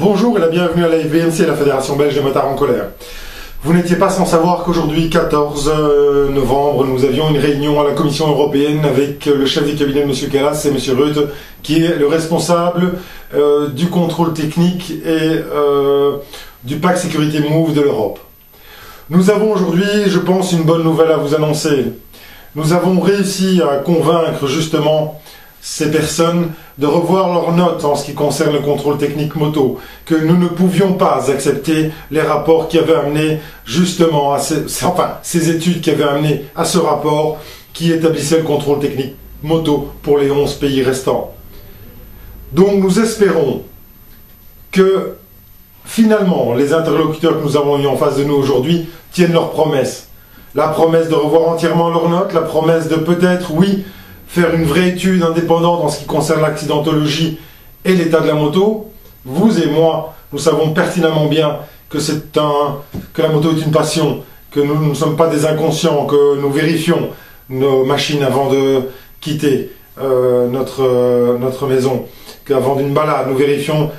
Bonjour et la bienvenue à la FBMC, la Fédération Belge des Motards en Colère. Vous n'étiez pas sans savoir qu'aujourd'hui, 14 novembre, nous avions une réunion à la Commission européenne avec le chef du cabinet, M. Kallas, et M. Rutte, qui est le responsable du contrôle technique et du pacte sécurité MOVE de l'Europe. Nous avons aujourd'hui, je pense, une bonne nouvelle à vous annoncer. Nous avons réussi à convaincre justement ces personnes de revoir leurs notes en ce qui concerne le contrôle technique moto, que nous ne pouvions pas accepter les rapports qui avaient amené justement à ces études qui avaient amené à ce rapport qui établissait le contrôle technique moto pour les 11 pays restants. Donc nous espérons que finalement les interlocuteurs que nous avons eu en face de nous aujourd'hui tiennent leurs promesses. La promesse de revoir entièrement leurs notes, la promesse de peut-être, oui, faire une vraie étude indépendante en ce qui concerne l'accidentologie et l'état de la moto. Vous et moi, nous savons pertinemment bien que la moto est une passion, que nous ne sommes pas des inconscients, que nous vérifions nos machines avant de quitter notre maison, qu'avant d'une balade, nous vérifions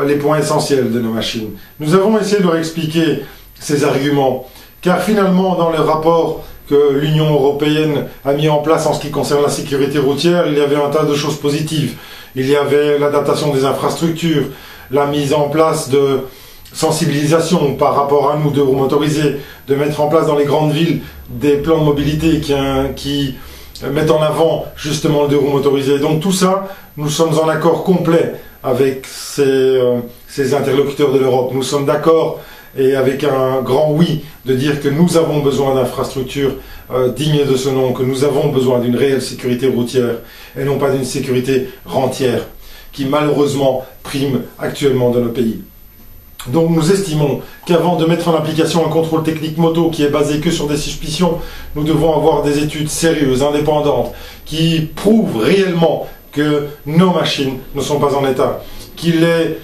les points essentiels de nos machines. Nous avons essayé de leur expliquer ces arguments, car finalement, dans le rapport que l'Union européenne a mis en place en ce qui concerne la sécurité routière, il y avait un tas de choses positives. Il y avait l'adaptation des infrastructures, la mise en place de sensibilisation par rapport à nous, deux roues motorisés, de mettre en place dans les grandes villes des plans de mobilité qui mettent en avant justement le deux roues motorisés. Donc tout ça, nous sommes en accord complet avec ces interlocuteurs de l'Europe. Nous sommes d'accord et avec un grand oui de dire que nous avons besoin d'infrastructures dignes de ce nom, que nous avons besoin d'une réelle sécurité routière et non pas d'une sécurité rentière qui malheureusement prime actuellement dans nos pays. Donc nous estimons qu'avant de mettre en application un contrôle technique moto qui est basé que sur des suspicions, nous devons avoir des études sérieuses, indépendantes, qui prouvent réellement que nos machines ne sont pas en état, qu'il est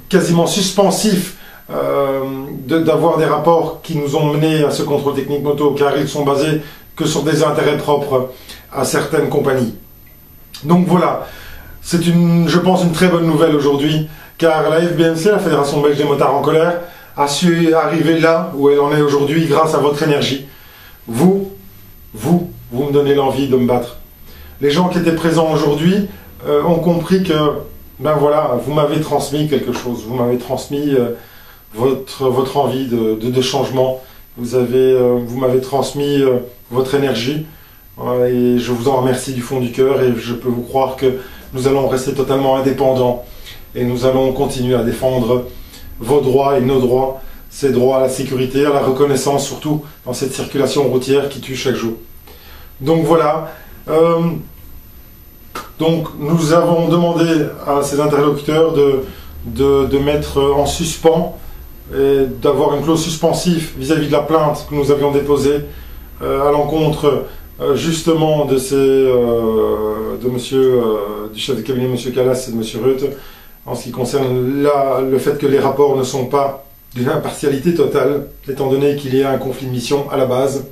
quasiment suspensif d'avoir des rapports qui nous ont menés à ce contrôle technique moto, car ils sont basés que sur des intérêts propres à certaines compagnies. Donc voilà, c'est je pense une très bonne nouvelle aujourd'hui, car la FBMC, la Fédération Belge des Motards en Colère, a su arriver là où elle en est aujourd'hui grâce à votre énergie. Vous me donnez l'envie de me battre. Les gens qui étaient présents aujourd'hui ont compris que, ben voilà, vous m'avez transmis quelque chose, vous m'avez transmis votre envie de changement, vous m'avez transmis votre énergie et je vous en remercie du fond du cœur et je peux vous croire que nous allons rester totalement indépendants et nous allons continuer à défendre vos droits et nos droits, ces droits à la sécurité, à la reconnaissance surtout dans cette circulation routière qui tue chaque jour. Donc voilà, donc nous avons demandé à ces interlocuteurs de mettre en suspens et d'avoir une clause suspensive vis-à-vis de la plainte que nous avions déposée à l'encontre justement de du chef de cabinet M. Kallas et de M. Rutte en ce qui concerne le fait que les rapports ne sont pas d'une impartialité totale, étant donné qu'il y a un conflit de mission à la base,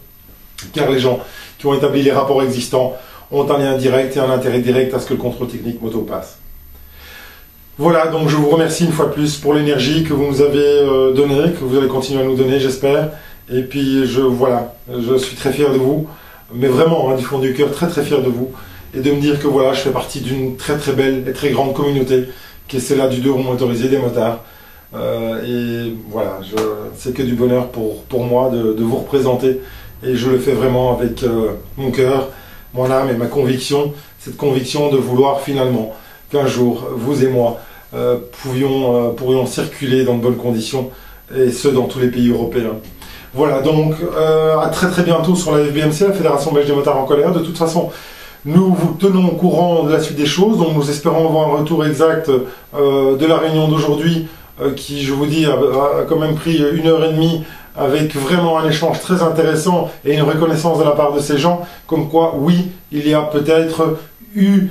car les gens qui ont établi les rapports existants ont un lien direct et un intérêt direct à ce que le contrôle technique moto passe. Voilà, donc je vous remercie une fois de plus pour l'énergie que vous nous avez donnée, que vous allez continuer à nous donner, j'espère. Et puis, voilà, je suis très fier de vous, mais vraiment, du fond du cœur, très très fier de vous. Et de me dire que voilà, je fais partie d'une très très belle et très grande communauté, qui est celle-là du deux roues motorisé des motards. Et voilà, c'est que du bonheur pour moi de vous représenter. Et je le fais vraiment avec mon cœur, mon âme et ma conviction, cette conviction de vouloir finalement qu'un jour, vous et moi, pourrions circuler dans de bonnes conditions, et ce dans tous les pays européens. Voilà, donc à très très bientôt sur la FBMC, la Fédération Belge des Motards en Colère. De toute façon, nous vous tenons au courant de la suite des choses, donc nous espérons avoir un retour exact de la réunion d'aujourd'hui, qui, je vous dis, a quand même pris 1h30, avec vraiment un échange très intéressant et une reconnaissance de la part de ces gens, comme quoi, oui, il y a peut-être eu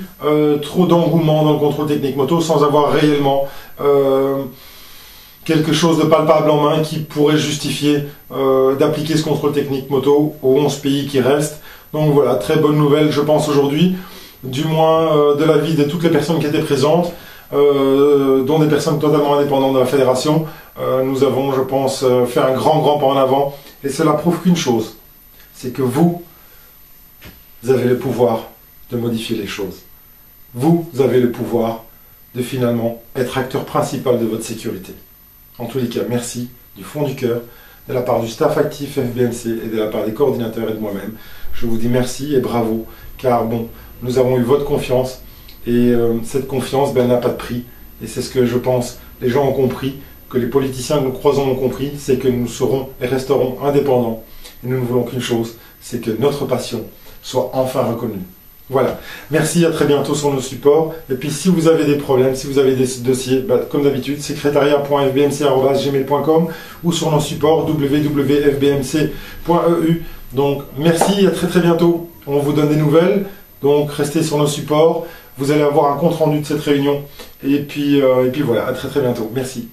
trop d'engouement dans le contrôle technique moto sans avoir réellement quelque chose de palpable en main qui pourrait justifier d'appliquer ce contrôle technique moto aux 11 pays qui restent. Donc voilà, très bonne nouvelle je pense aujourd'hui, du moins de l'avis de toutes les personnes qui étaient présentes. dont des personnes totalement indépendantes de la fédération, nous avons, je pense, fait un grand pas en avant. Et cela prouve qu'une chose, c'est que vous avez le pouvoir de modifier les choses. Vous avez le pouvoir de finalement être acteur principal de votre sécurité. En tous les cas, merci du fond du cœur, de la part du staff actif FBMC et de la part des coordinateurs et de moi-même. Je vous dis merci et bravo, car bon, nous avons eu votre confiance et cette confiance, ben, n'a pas de prix. Et c'est ce que je pense, les gens ont compris, que les politiciens que nous croisons ont compris, c'est que nous serons et resterons indépendants. Et nous ne voulons qu'une chose, c'est que notre passion soit enfin reconnue. Voilà, merci, à très bientôt sur nos supports. Et puis si vous avez des problèmes, si vous avez des dossiers, bah, comme d'habitude, secrétariat.fbmc@gmail.com ou sur nos supports www.fbmc.eu. Donc merci, à très bientôt. On vous donne des nouvelles, donc restez sur nos supports. Vous allez avoir un compte rendu de cette réunion. Et puis voilà, à très bientôt. Merci.